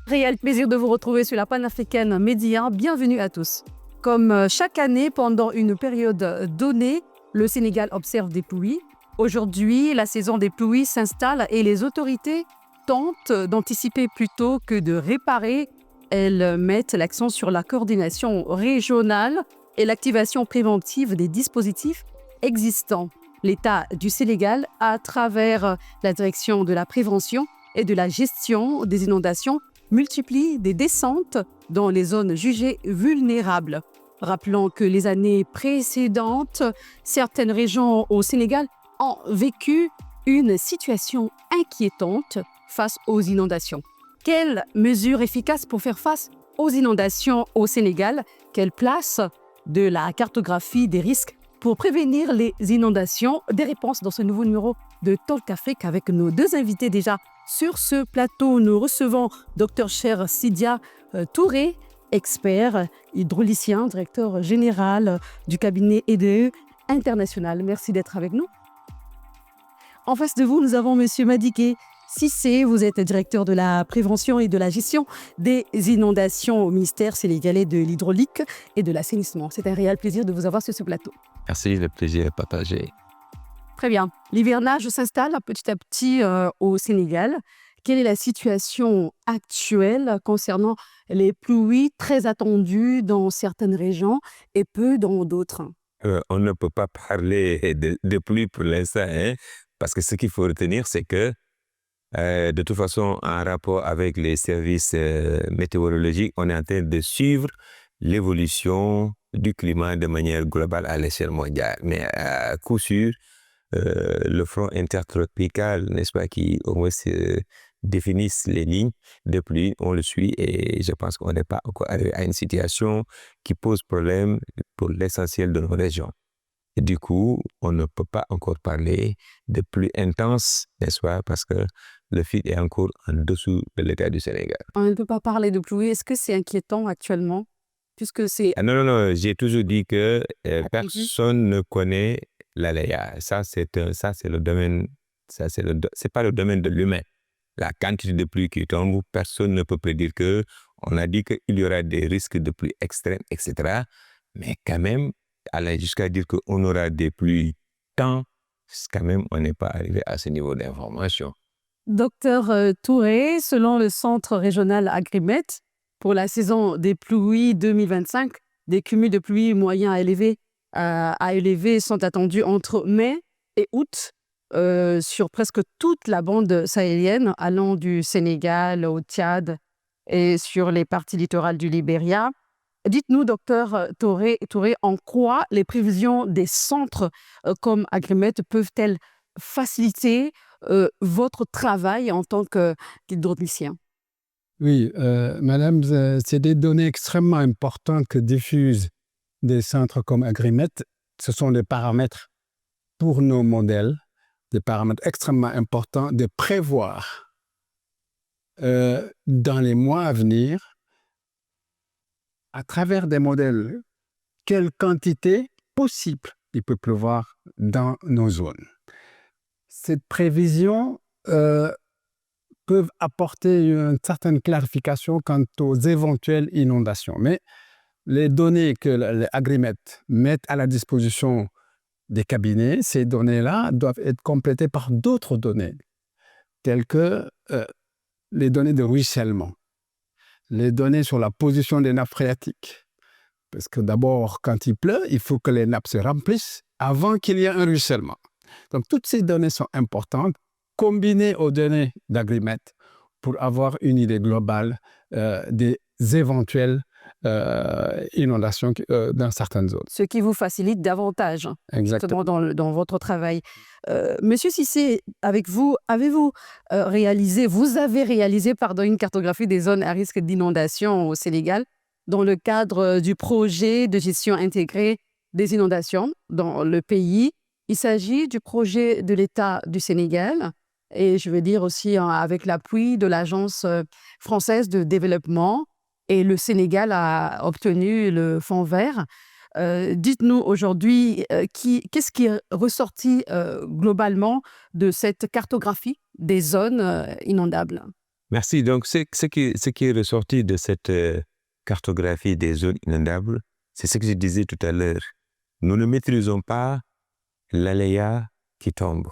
Réel plaisir de vous retrouver sur la panafricaine Média. Bienvenue à tous. Comme chaque année, pendant une période donnée, le Sénégal observe des pluies. Aujourd'hui, la saison des pluies s'installe et les autorités tentent d'anticiper plutôt que de réparer. Elles mettent l'accent sur la coordination régionale et l'activation préventive des dispositifs existants. L'État du Sénégal, à travers la direction de la prévention et de la gestion des inondations, multiplie des descentes dans les zones jugées vulnérables. Rappelons que les années précédentes, certaines régions au Sénégal ont vécu une situation inquiétante face aux inondations. Quelles mesures efficaces pour faire face aux inondations au Sénégal? Quelle place de la cartographie des risques pour prévenir les inondations? Des réponses dans ce nouveau numéro de Talk Afrique avec nos deux invités déjà sur ce plateau. Nous recevons Dr Cher Sidia Touré, expert hydraulicien, directeur général du cabinet EDE International. Merci d'être avec nous. En face de vous, nous avons Monsieur Madické Cissé. Vous êtes directeur de la prévention et de la gestion des inondations au ministère sénégalais de l'hydraulique et de l'assainissement. C'est un réel plaisir de vous avoir sur ce plateau. Merci, le plaisir est partagé. Très bien. L'hivernage s'installe petit à petit au Sénégal. Quelle est la situation actuelle concernant les pluies très attendues dans certaines régions et peu dans d'autres? On ne peut pas parler de pluie pour l'instant, parce que ce qu'il faut retenir, c'est que de toute façon, en rapport avec les services météorologiques, on est en train de suivre l'évolution du climat de manière globale à l'échelle mondiale. Mais à coup sûr, le front intertropical, n'est-ce pas, qui au moins définissent les lignes de pluie, on le suit et je pense qu'on n'est pas encore arrivé à une situation qui pose problème pour l'essentiel de nos régions. Et du coup, on ne peut pas encore parler de pluie intense, n'est-ce pas, parce que le fil est encore en dessous de l'état du Sénégal. On ne peut pas parler de pluie. Est-ce que c'est inquiétant actuellement? Puisque c'est... Non, j'ai toujours dit que personne ne connaît l'aléa. C'est le domaine, c'est pas le domaine de l'humain. La quantité de pluie qui tombe, personne ne peut prédire que. On a dit qu'il y aura des risques de pluie extrêmes, etc. Mais quand même, aller jusqu'à dire qu'on aura des pluies tant, quand même, on n'est pas arrivé à ce niveau d'information. Docteur Touré, selon le centre régional Agrimet, pour la saison des pluies 2025, des cumuls de pluie moyens à élevés sont attendus entre mai et août sur presque toute la bande sahélienne, allant du Sénégal au Tchad et sur les parties littorales du Libéria. Dites-nous, docteur Touré, en quoi les prévisions des centres comme Agrimet peuvent-elles faciliter votre travail en tant qu'hydraulicien? Oui, madame, c'est des données extrêmement importantes que diffusent des centres comme Agrimet. Ce sont des paramètres pour nos modèles, des paramètres extrêmement importants de prévoir dans les mois à venir, à travers des modèles, quelle quantité possible il peut pleuvoir dans nos zones. Cette prévision peuvent apporter une certaine clarification quant aux éventuelles inondations. Mais les données que les Agrimet mettent à la disposition des cabinets, ces données-là doivent être complétées par d'autres données, telles que les données de ruissellement, les données sur la position des nappes phréatiques. Parce que d'abord, quand il pleut, il faut que les nappes se remplissent avant qu'il y ait un ruissellement. Donc, toutes ces données sont importantes, combinées aux données d'Agrimet pour avoir une idée globale des éventuelles inondations dans certaines zones. Ce qui vous facilite davantage, exactement, dans votre travail. Monsieur Cissé, avec vous, vous avez réalisé une cartographie des zones à risque d'inondation au Sénégal dans le cadre du projet de gestion intégrée des inondations dans le pays. Il s'agit du projet de l'État du Sénégal et je veux dire aussi avec l'appui de l'Agence française de développement, et le Sénégal a obtenu le fonds vert. Dites-nous aujourd'hui, qu'est-ce qui est ressorti globalement de cette cartographie des zones inondables? Merci. Donc, ce qui est ressorti de cette cartographie des zones inondables, c'est ce que je disais tout à l'heure. Nous ne maîtrisons pas l'aléa qui tombe.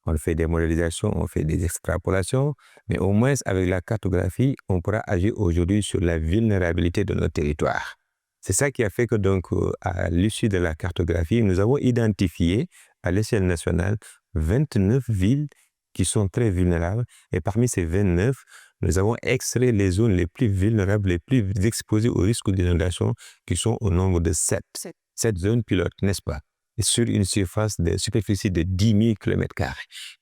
On fait des modélisations, on fait des extrapolations, mais au moins avec la cartographie, on pourra agir aujourd'hui sur la vulnérabilité de nos territoires. C'est ça qui a fait que donc, à l'issue de la cartographie, nous avons identifié à l'échelle nationale 29 villes qui sont très vulnérables. Et parmi ces 29, nous avons extrait les zones les plus vulnérables, les plus exposées au risque d'inondation, qui sont au nombre de 7. 7 zones pilotes, n'est-ce pas? Et sur une superficie de 10 000 km².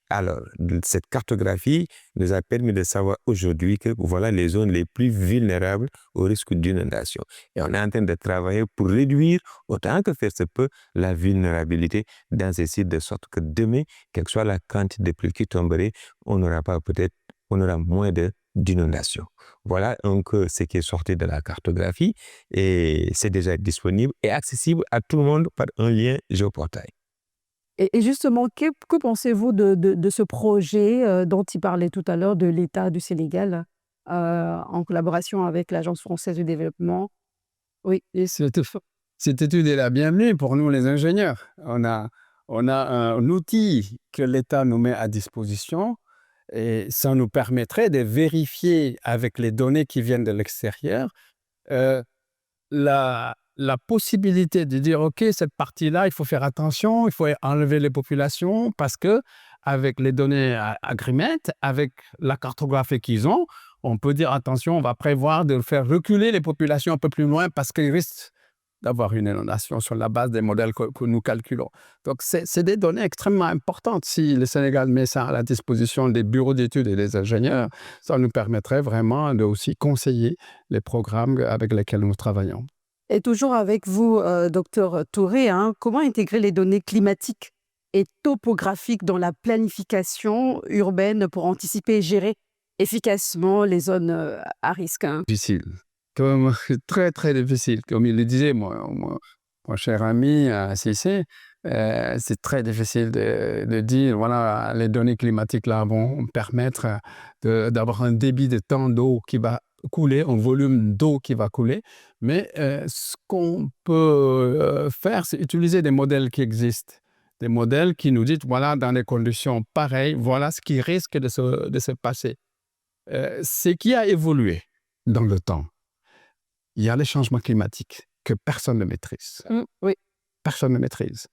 Alors, cette cartographie nous a permis de savoir aujourd'hui que voilà les zones les plus vulnérables au risque d'inondation. Et on est en train de travailler pour réduire, autant que faire se peut, la vulnérabilité dans ces sites, de sorte que demain, quelle que soit la quantité de pluie qui tomberait, on aura moins d'inondations. Voilà donc ce qui est sorti de la cartographie, et c'est déjà disponible et accessible à tout le monde par un lien géoportail. Et justement, que pensez-vous de ce projet dont il parlait tout à l'heure de l'État du Sénégal en collaboration avec l'Agence française du développement? Oui. Cette étude est la bienvenue pour nous les ingénieurs. On a un outil que l'État nous met à disposition, et ça nous permettrait de vérifier avec les données qui viennent de l'extérieur la possibilité de dire ok, cette partie-là, il faut faire attention, il faut enlever les populations, parce que avec les données agreement, avec la cartographie qu'ils ont, on peut dire attention, on va prévoir de faire reculer les populations un peu plus loin parce qu'ils risquent d'avoir une inondation sur la base des modèles que nous calculons. Donc, c'est des données extrêmement importantes. Si le Sénégal met ça à la disposition des bureaux d'études et des ingénieurs, ça nous permettrait vraiment de aussi conseiller les programmes avec lesquels nous travaillons. Et toujours avec vous, docteur Touré, comment intégrer les données climatiques et topographiques dans la planification urbaine pour anticiper et gérer efficacement les zones à risque? Difficile. Très, très difficile. Comme il le disait, mon cher ami Cissé, c'est très difficile de dire, voilà, les données climatiques là vont permettre d'avoir un débit de temps d'eau qui va couler, un volume d'eau qui va couler. Mais ce qu'on peut faire, c'est utiliser des modèles qui existent. Des modèles qui nous disent, voilà, dans des conditions pareilles, voilà ce qui risque de se passer. Ce qui a évolué dans le temps, il y a les changements climatiques que personne ne maîtrise. Oui. Personne ne maîtrise.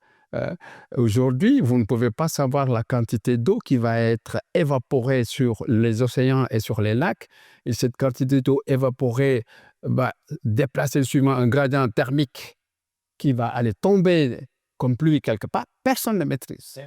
Aujourd'hui, vous ne pouvez pas savoir la quantité d'eau qui va être évaporée sur les océans et sur les lacs. Et cette quantité d'eau évaporée va déplacer suivant un gradient thermique qui va aller tomber comme pluie quelque part. Personne ne maîtrise.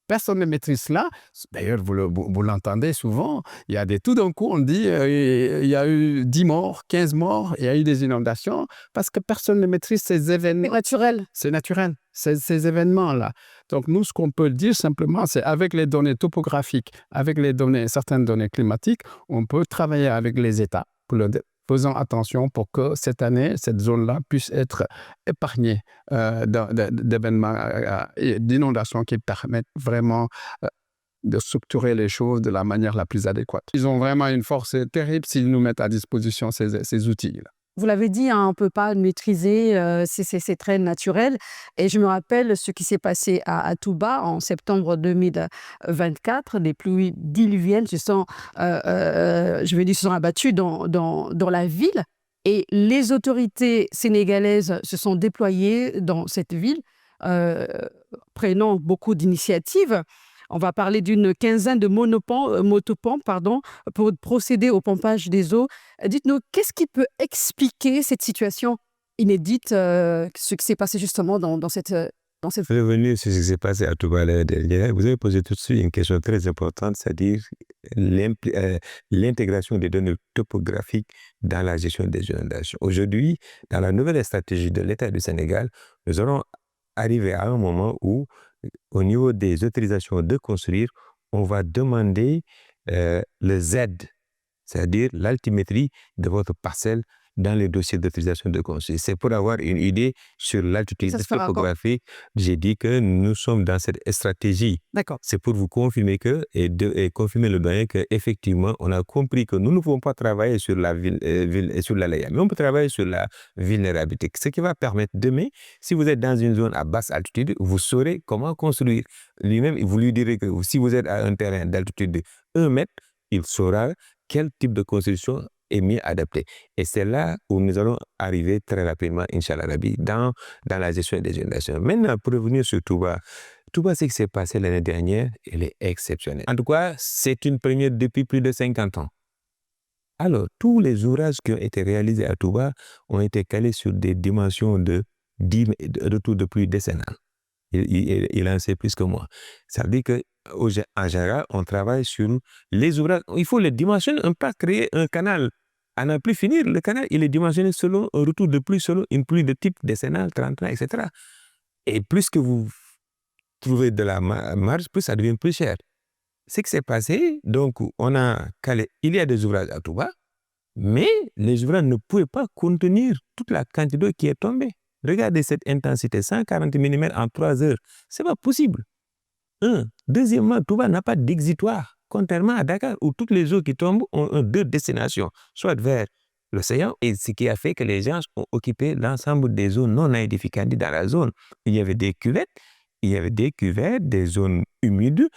Personne ne maîtrise cela. D'ailleurs, vous l'entendez souvent, il y a tout d'un coup, on dit il y a eu 10 morts, 15 morts, il y a eu des inondations, parce que personne ne maîtrise ces événements. C'est naturel. C'est naturel, ces événements-là. Donc nous, ce qu'on peut dire simplement, c'est avec les données topographiques, avec certaines données climatiques, on peut travailler avec les États pour faisant attention pour que cette année, cette zone-là puisse être épargnée d'événements, d'inondations qui permettent vraiment de structurer les choses de la manière la plus adéquate. Ils ont vraiment une force terrible s'ils nous mettent à disposition ces outils-là. Vous l'avez dit, on ne peut pas maîtriser, c'est très naturel. Et je me rappelle ce qui s'est passé à Touba en septembre 2024. Les pluies diluviennes se sont abattues dans la ville. Et les autorités sénégalaises se sont déployées dans cette ville, prenant beaucoup d'initiatives. On va parler d'une quinzaine de motopompes pour procéder au pompage des eaux. Dites-nous, qu'est-ce qui peut expliquer cette situation inédite, ce qui s'est passé justement dans cette... Revenir sur ce qui s'est passé à Touba l'année dernière, vous avez posé tout de suite une question très importante, c'est-à-dire l'intégration des données topographiques dans la gestion des inondations. Aujourd'hui, dans la nouvelle stratégie de l'État du Sénégal, nous allons arriver à un moment où, au niveau des autorisations de construire, on va demander le Z, c'est-à-dire l'altimétrie de votre parcelle dans les dossiers d'autorisation de construire. C'est pour avoir une idée sur l'altitude Ça se fera quand? topographique. J'ai dit que nous sommes dans cette stratégie. D'accord. C'est pour vous confirmer et confirmer le doyen qu'effectivement, on a compris que nous ne pouvons pas travailler sur la ville et sur l'aléa, mais on peut travailler sur la vulnérabilité. Ce qui va permettre demain, si vous êtes dans une zone à basse altitude, vous saurez comment construire. Lui-même, vous lui direz que si vous êtes à un terrain d'altitude de 1 mètre, il saura quel type de construction est mieux adapté. Et c'est là où nous allons arriver très rapidement, Inch'Allah Rabbi, dans la gestion des inondations. Maintenant, pour revenir sur Touba, ce qui s'est passé l'année dernière, il est exceptionnel. En tout cas, c'est une première depuis plus de 50 ans. Alors, tous les ouvrages qui ont été réalisés à Touba ont été calés sur des dimensions de retour de pluie décennale. Il en sait plus que moi. Ça veut dire qu'en général, on travaille sur les ouvrages. Il faut les dimensionner, on ne peut pas créer un canal à n'en plus finir. Le canal, il est dimensionné selon un retour de pluie, selon une pluie de type décennale, 30 ans, etc. Et plus que vous trouvez de la marge, plus ça devient plus cher. Ce qui s'est passé, donc on a calé, il y a des ouvrages à Touba, mais les ouvrages ne pouvaient pas contenir toute la quantité d'eau qui est tombée. Regardez cette intensité, 140 mm en 3 heures. Ce n'est pas possible. Deuxièmement, Touba n'a pas d'exitoire, contrairement à Dakar, où toutes les eaux qui tombent ont deux destinations, soit vers l'océan, et ce qui a fait que les gens ont occupé l'ensemble des zones non aedificantes dans la zone. Il y avait des cuvettes, des zones humides.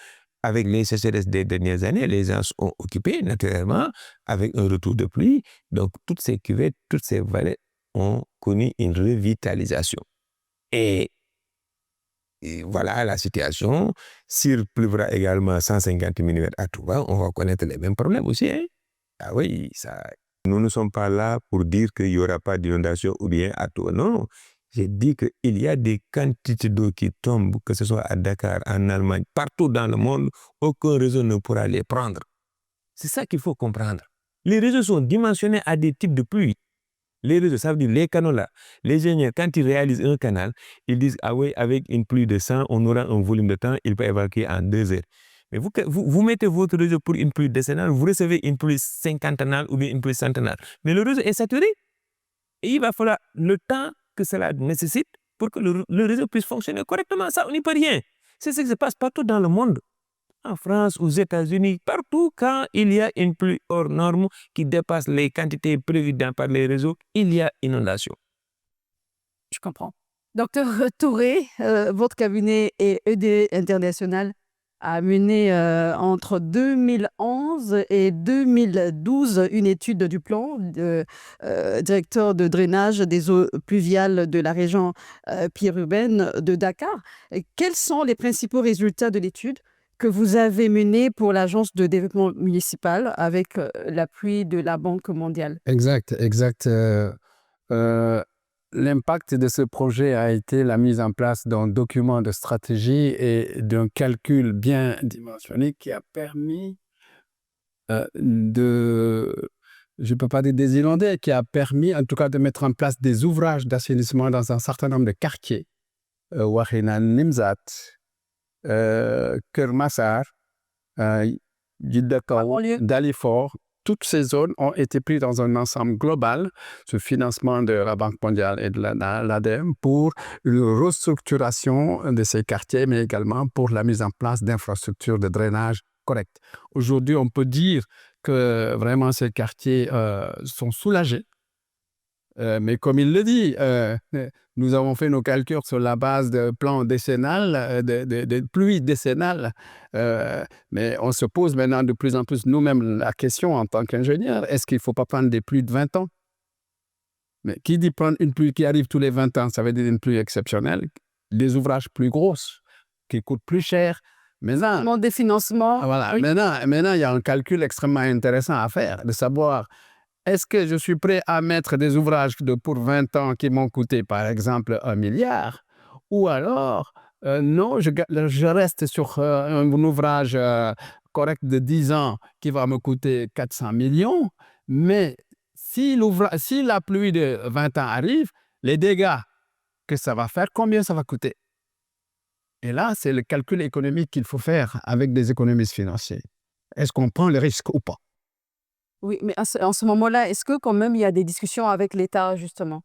Avec les sécheresses des dernières années, les gens ont occupé naturellement avec un retour de pluie. Donc, toutes ces cuvettes, toutes ces vallées ont connu une revitalisation. Et voilà la situation. S'il pleuvra également 150 mm à Touba, on va connaître les mêmes problèmes aussi. Hein? Ah oui, ça. Nous ne sommes pas là pour dire qu'il n'y aura pas d'inondation ou bien à Touba. Non, j'ai dit qu'il y a des quantités d'eau qui tombent, que ce soit à Dakar, en Allemagne, partout dans le monde, aucun réseau ne pourra les prendre. C'est ça qu'il faut comprendre. Les réseaux sont dimensionnés à des types de pluie. Les réseaux, ça veut dire les canaux là. Les ingénieurs, quand ils réalisent un canal, ils disent, ah oui, avec une pluie de 100, on aura un volume de temps, il peut évacuer en 2 heures. Mais vous mettez votre réseau pour une pluie décennale, vous recevez une pluie cinquantennale ou bien une pluie centennale. Mais le réseau est saturé. Et il va falloir le temps que cela nécessite pour que le réseau puisse fonctionner correctement. Ça, on n'y peut rien. C'est ce qui se passe partout dans le monde. En France, aux États-Unis, partout, quand il y a une pluie hors norme qui dépasse les quantités prévues par les réseaux, il y a inondation. Je comprends. Docteur Touré, votre cabinet et ED International a mené entre 2011 et 2012 une étude du plan directeur de drainage des eaux pluviales de la région périurbaine de Dakar. Et quels sont les principaux résultats de l'étude que vous avez menée pour l'Agence de développement municipal avec l'appui de la Banque mondiale? Exact. L'impact de ce projet a été la mise en place d'un document de stratégie et d'un calcul bien dimensionné qui a permis je ne peux pas dire désinonder, qui a permis en tout cas de mettre en place des ouvrages d'assainissement dans un certain nombre de quartiers. Wakhinane Nimzat, Keur Massar, Djidda Kao, Dalifort. Toutes ces zones ont été prises dans un ensemble global sous financement de la Banque mondiale et de l'ADEME pour une restructuration de ces quartiers, mais également pour la mise en place d'infrastructures de drainage correctes. Aujourd'hui, on peut dire que vraiment ces quartiers sont soulagés. Mais comme il le dit, nous avons fait nos calculs sur la base de plans décennales, de pluies décennales. Mais on se pose maintenant de plus en plus nous-mêmes la question en tant qu'ingénieur, est-ce qu'il ne faut pas prendre des pluies de 20 ans? Mais qui dit prendre une pluie qui arrive tous les 20 ans, ça veut dire une pluie exceptionnelle, des ouvrages plus grosses, qui coûtent plus cher. Maintenant, des financements. Voilà. Oui. Maintenant, il y a un calcul extrêmement intéressant à faire, de savoir est-ce que je suis prêt à mettre des ouvrages pour 20 ans qui m'ont coûté, par exemple, 1 milliard, ou alors, non, je reste sur un ouvrage correct de 10 ans qui va me coûter 400 millions, mais si la pluie de 20 ans arrive, les dégâts que ça va faire, combien ça va coûter? Et là, c'est le calcul économique qu'il faut faire avec des économistes financiers. Est-ce qu'on prend le risque ou pas? Oui, mais en ce moment-là, est-ce que quand même il y a des discussions avec l'État, justement?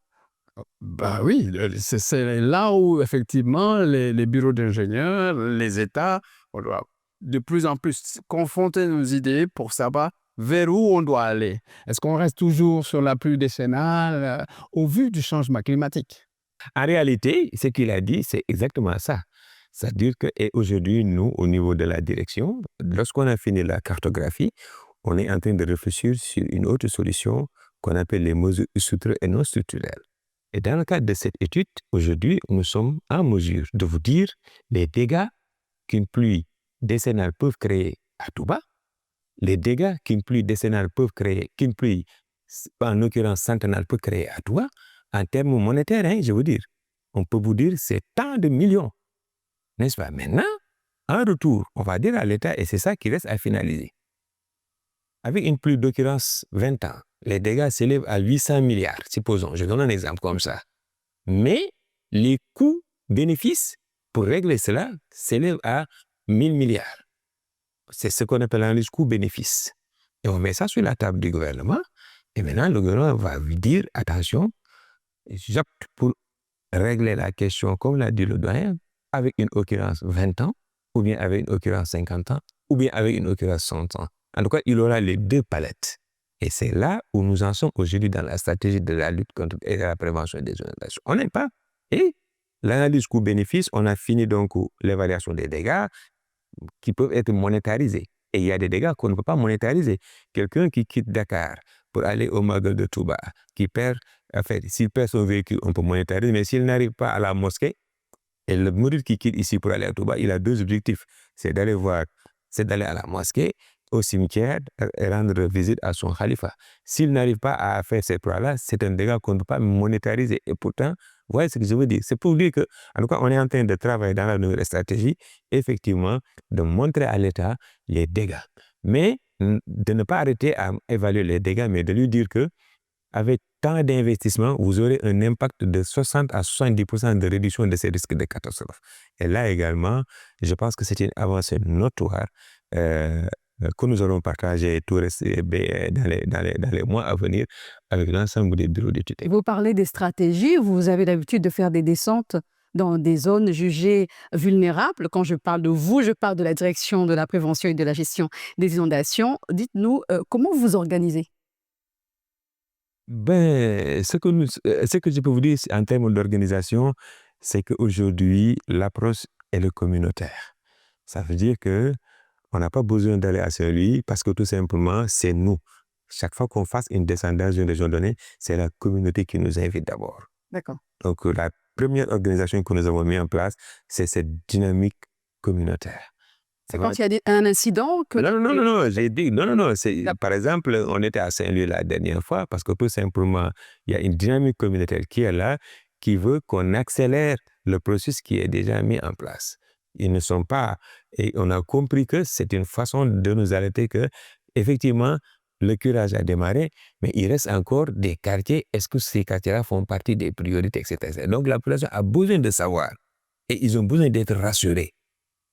Bah oui, c'est là où effectivement les bureaux d'ingénieurs, les États, on doit de plus en plus confronter nos idées pour savoir vers où on doit aller. Est-ce qu'on reste toujours sur la pluie décennale au vu du changement climatique? En réalité, ce qu'il a dit, c'est exactement ça. C'est-à-dire qu'aujourd'hui, nous, au niveau de la direction, lorsqu'on a fini la cartographie, on est en train de réfléchir sur une autre solution qu'on appelle les mesures structurelles et non structurelles. Et dans le cadre de cette étude, aujourd'hui, nous sommes en mesure de vous dire les dégâts qu'une pluie décennale peut créer à Touba, les dégâts qu'une pluie décennale peut créer, qu'une pluie, en l'occurrence centennale, peut créer à Touba, en termes monétaires, hein, je veux dire. On peut vous dire c'est tant de millions, n'est-ce pas? Maintenant, en retour, on va dire à l'État, et c'est ça qui reste à finaliser. Avec une pluie d'occurrence 20 ans, les dégâts s'élèvent à 800 milliards, supposons, je donne un exemple comme ça. Mais les coûts-bénéfices pour régler cela s'élèvent à 1000 milliards. C'est ce qu'on appelle un coût-bénéfice. Et on met ça sur la table du gouvernement, et maintenant le gouvernement va lui dire, attention, j'opte pour régler la question, comme l'a dit le doyen, avec une occurrence 20 ans, ou bien avec une occurrence 50 ans, ou bien avec une occurrence 100 ans. En tout cas, il aura les deux palettes. Et c'est là où nous en sommes aujourd'hui dans la stratégie de la lutte contre et de la prévention des inondations. On n'est pas. Et l'analyse coût-bénéfice, on a fini donc l'évaluation des dégâts qui peuvent être monétarisés. Et il y a des dégâts qu'on ne peut pas monétariser. Quelqu'un qui quitte Dakar pour aller au Magal de Touba, qui perd, en fait, s'il perd son véhicule, on peut monétariser, mais s'il n'arrive pas à la mosquée, et le mouride qui quitte ici pour aller à Touba, il a deux objectifs. C'est d'aller à la mosquée, au cimetière, et rendre visite à son khalifa. S'il n'arrive pas à faire ces trois-là, c'est un dégât qu'on ne peut pas monétariser. Et pourtant, vous voyez ce que je veux dire? C'est pour dire que, en tout cas, on est en train de travailler dans la nouvelle stratégie, effectivement, de montrer à l'État les dégâts. Mais de ne pas arrêter à évaluer les dégâts, mais de lui dire que avec tant d'investissements, vous aurez un impact de 60 à 70% de réduction de ces risques de catastrophe. Et là également, je pense que c'est une avancée notoire que nous allons partager dans les mois à venir avec l'ensemble des bureaux d'études. Vous parlez des stratégies, vous avez l'habitude de faire des descentes dans des zones jugées vulnérables. Quand je parle de vous, je parle de la direction de la prévention et de la gestion des inondations. Dites-nous, comment vous organisez? Ce que je peux vous dire en termes d'organisation, c'est qu'aujourd'hui, l'approche est le communautaire. Ça veut dire que on n'a pas besoin d'aller à Saint-Louis parce que tout simplement, c'est nous. Chaque fois qu'on fasse une descente dans une région donnée, c'est la communauté qui nous invite d'abord. D'accord. Donc, la première organisation que nous avons mise en place, c'est cette dynamique communautaire. C'est quand il y a un incident que... Non, j'ai dit, non. Par exemple, on était à Saint-Louis la dernière fois parce que tout simplement, il y a une dynamique communautaire qui est là, qui veut qu'on accélère le processus qui est déjà mis en place. Ils ne sont pas... Et on a compris que c'est une façon de nous alerter que, effectivement, le curage a démarré, mais il reste encore des quartiers. Est-ce que ces quartiers-là font partie des priorités, etc. Donc, la population a besoin de savoir et ils ont besoin d'être rassurés.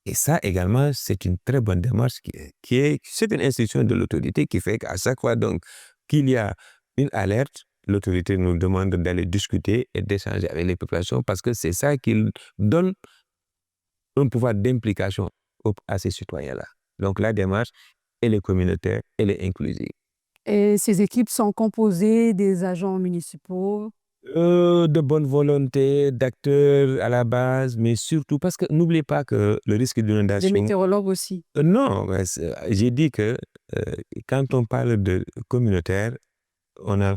Et ça également, c'est une très bonne démarche c'est une instruction de l'autorité qui fait qu'à chaque fois donc qu'il y a une alerte, l'autorité nous demande d'aller discuter et d'échanger avec les populations parce que c'est ça qui donne un pouvoir d'implication à ces citoyens-là. Donc la démarche, elle est communautaire, elle est inclusive. Et ces équipes sont composées des agents municipaux? De bonne volonté, d'acteurs à la base, mais surtout parce que n'oubliez pas que le risque d'inondation... Des météorologues aussi? Non, j'ai dit que quand on parle de communautaire, on a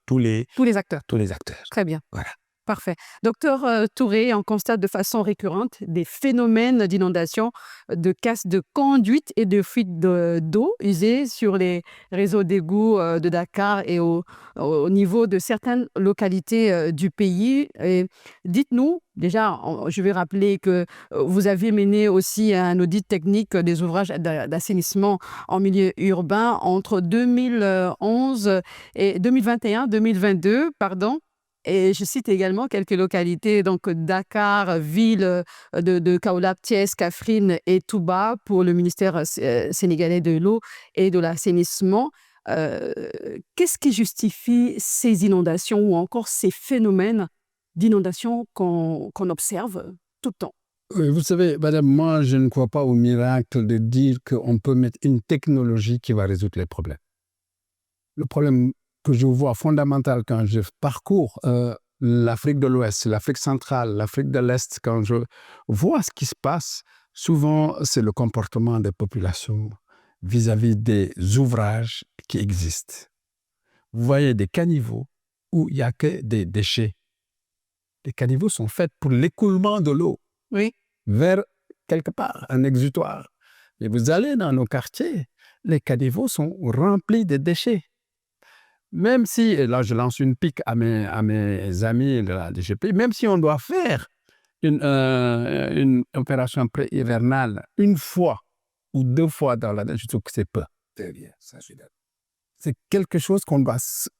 tous les acteurs. Tous les acteurs. Très bien. Voilà. Parfait. Docteur Touré, on constate de façon récurrente des phénomènes d'inondation, de casse de conduite et de fuite d'eau usée sur les réseaux d'égouts de Dakar et au niveau de certaines localités du pays. Et dites-nous, déjà, je vais rappeler que vous avez mené aussi un audit technique des ouvrages d'assainissement en milieu urbain entre 2011 et 2021, 2022, pardon. Et je cite également quelques localités, donc Dakar, ville de Kaolack, Thiès, Kaffrine et Touba pour le ministère sénégalais de l'eau et de l'assainissement. Qu'est-ce qui justifie ces inondations ou encore ces phénomènes d'inondation qu'on observe tout le temps? Vous savez, madame, moi, je ne crois pas au miracle de dire qu'on peut mettre une technologie qui va résoudre les problèmes. Le problème que je vois fondamental quand je parcours l'Afrique de l'Ouest, l'Afrique centrale, l'Afrique de l'Est, quand je vois ce qui se passe, souvent, c'est le comportement des populations vis-à-vis des ouvrages qui existent. Vous voyez des caniveaux où il n'y a que des déchets. Les caniveaux sont faits pour l'écoulement de l'eau Oui. vers quelque part, un exutoire. Et vous allez dans nos quartiers, les caniveaux sont remplis de déchets. Même si, et là je lance une pique à mes amis de la DGP, même si on doit faire une opération pré-hivernale une fois ou 2 fois dans l'année, je trouve que c'est peu. C'est bien, ça je suis d'accord. C'est quelque chose qu'on doit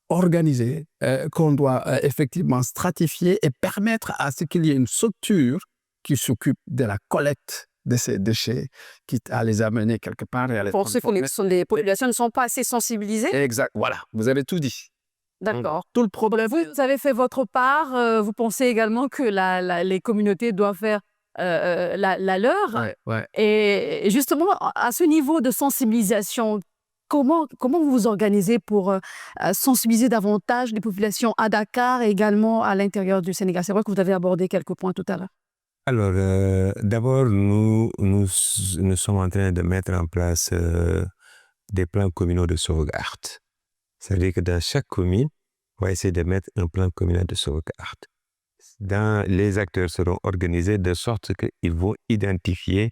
organiser, qu'on doit effectivement stratifier et permettre à ce qu'il y ait une structure qui s'occupe de la collecte de ces déchets, quitte à les amener quelque part et à les Pour ceux que les populations ne sont pas assez sensibilisées? Exact, voilà, vous avez tout dit. D'accord. Tout le problème. Vous avez fait votre part. Vous pensez également que les communautés doivent faire la leur. Ouais. Et justement, à ce niveau de sensibilisation, comment vous vous organisez pour sensibiliser davantage les populations à Dakar et également à l'intérieur du Sénégal? C'est vrai que vous avez abordé quelques points tout à l'heure. Alors, d'abord, nous sommes en train de mettre en place des plans communaux de sauvegarde. C'est-à-dire que dans chaque commune, on va essayer de mettre un plan communal de sauvegarde. Les acteurs seront organisés de sorte qu'ils vont identifier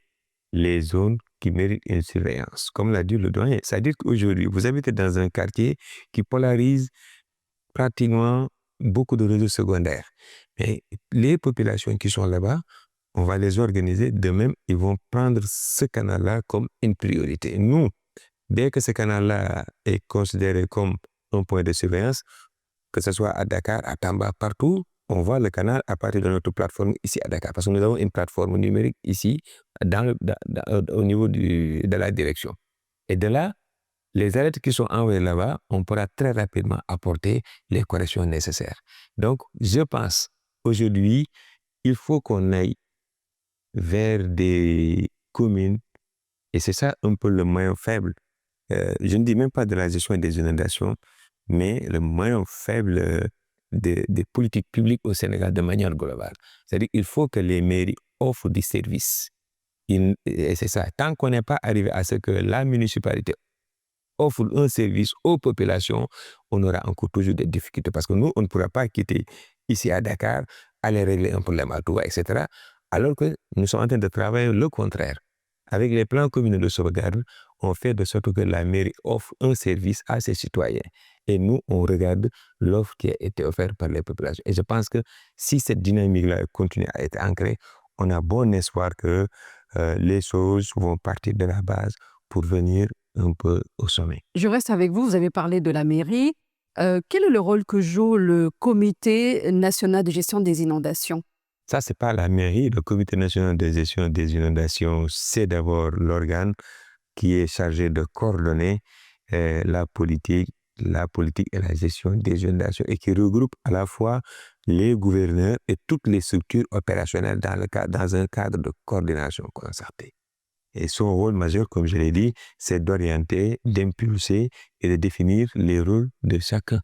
les zones qui méritent une surveillance. Comme l'a dit le doyen, c'est-à-dire qu'aujourd'hui, vous habitez dans un quartier qui polarise pratiquement beaucoup de réseaux secondaires. Mais les populations qui sont là-bas, on va les organiser. De même, ils vont prendre ce canal-là comme une priorité. Nous, dès que ce canal-là est considéré comme un point de surveillance, que ce soit à Dakar, à Tamba, partout, on voit le canal à partir de notre plateforme ici à Dakar. Parce que nous avons une plateforme numérique ici au niveau de la direction. Et de là, les alertes qui sont envoyées là-bas, on pourra très rapidement apporter les corrections nécessaires. Donc, je pense, aujourd'hui, il faut qu'on aille vers des communes, et c'est ça un peu le maillon faible. Je ne dis même pas de la gestion des inondations, mais le maillon faible des politiques publiques au Sénégal de manière globale. C'est-à-dire qu'il faut que les mairies offrent des services. Et c'est ça. Tant qu'on n'est pas arrivé à ce que la municipalité offre un service aux populations, on aura encore toujours des difficultés. Parce que nous, on ne pourra pas quitter ici à Dakar, aller régler un problème à Touba, etc. Alors que nous sommes en train de travailler le contraire. Avec les plans communaux de sauvegarde, on fait de sorte que la mairie offre un service à ses citoyens. Et nous, on regarde l'offre qui a été offerte par les populations. Et je pense que si cette dynamique-là continue à être ancrée, on a bon espoir que les choses vont partir de la base pour venir un peu au sommet. Je reste avec vous. Vous avez parlé de la mairie. Quel est le rôle que joue le Comité national de gestion des inondations? Ça, c'est pas la mairie. Le Comité national de gestion des inondations, c'est d'abord l'organe qui est chargé de coordonner la politique et la gestion des inondations et qui regroupe à la fois les gouverneurs et toutes les structures opérationnelles dans un cadre de coordination concertée. Et son rôle majeur, comme je l'ai dit, c'est d'orienter, d'impulser et de définir les rôles de chacun.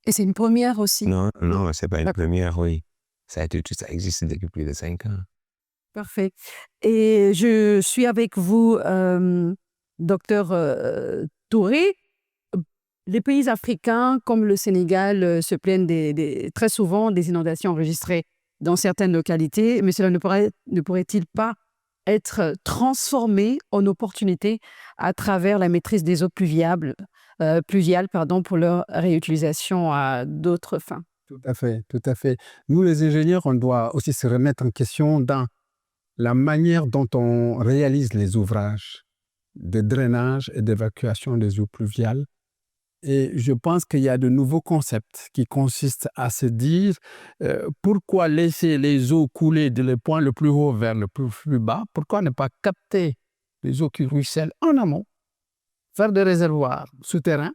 Et c'est une première aussi? Non, c'est pas une première, oui. Ça existe depuis plus de 5 ans. Parfait. Et je suis avec vous, docteur Touré. Les pays africains, comme le Sénégal, se plaignent très souvent des inondations enregistrées dans certaines localités, mais cela ne pourrait-il pas être transformé en opportunité à travers la maîtrise des eaux pluviales, pour leur réutilisation à d'autres fins? Tout à fait. Nous, les ingénieurs, on doit aussi se remettre en question dans la manière dont on réalise les ouvrages de drainage et d'évacuation des eaux pluviales Et je pense qu'il y a de nouveaux concepts qui consistent à se dire pourquoi laisser les eaux couler du point le plus haut vers le plus bas, pourquoi ne pas capter les eaux qui ruissellent en amont, faire des réservoirs souterrains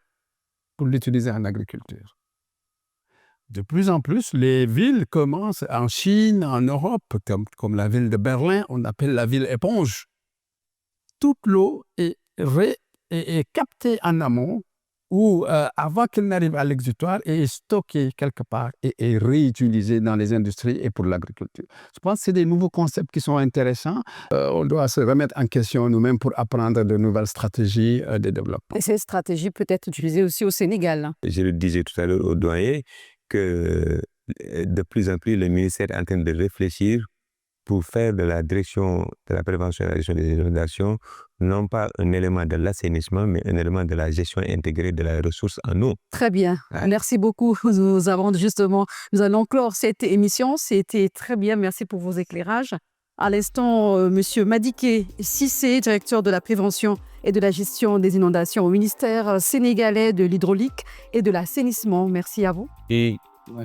pour l'utiliser en agriculture. De plus en plus, les villes commencent en Chine, en Europe, comme la ville de Berlin, on appelle la ville éponge. Toute l'eau est captée en amont ou avant qu'elle n'arrive à l'exutoire et est stockée quelque part et réutilisée dans les industries et pour l'agriculture. Je pense que c'est des nouveaux concepts qui sont intéressants. On doit se remettre en question nous-mêmes pour apprendre de nouvelles stratégies de développement. Et cette stratégie peut être utilisée aussi au Sénégal. Je le disais tout à l'heure au doyen que de plus en plus, le ministère est en train de réfléchir pour faire de la direction de la prévention et de la gestion des inondations, non pas un élément de l'assainissement, mais un élément de la gestion intégrée de la ressource en eau. Très bien. Ouais. Merci beaucoup. Nous allons clore cette émission. C'était très bien. Merci pour vos éclairages. À l'instant, Monsieur Madické Cissé, directeur de la prévention et de la gestion des inondations au ministère sénégalais de l'hydraulique et de l'assainissement. Merci à vous. Et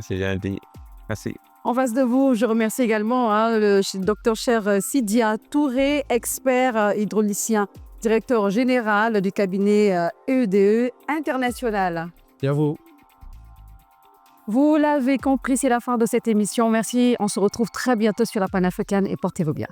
c'est gentil. Merci. En face de vous, je remercie également le Dr Cher Sidia Touré, expert hydraulicien, directeur général du cabinet EDE International. Et à vous. Vous l'avez compris, c'est la fin de cette émission. Merci. On se retrouve très bientôt sur la panafricaine et portez-vous bien.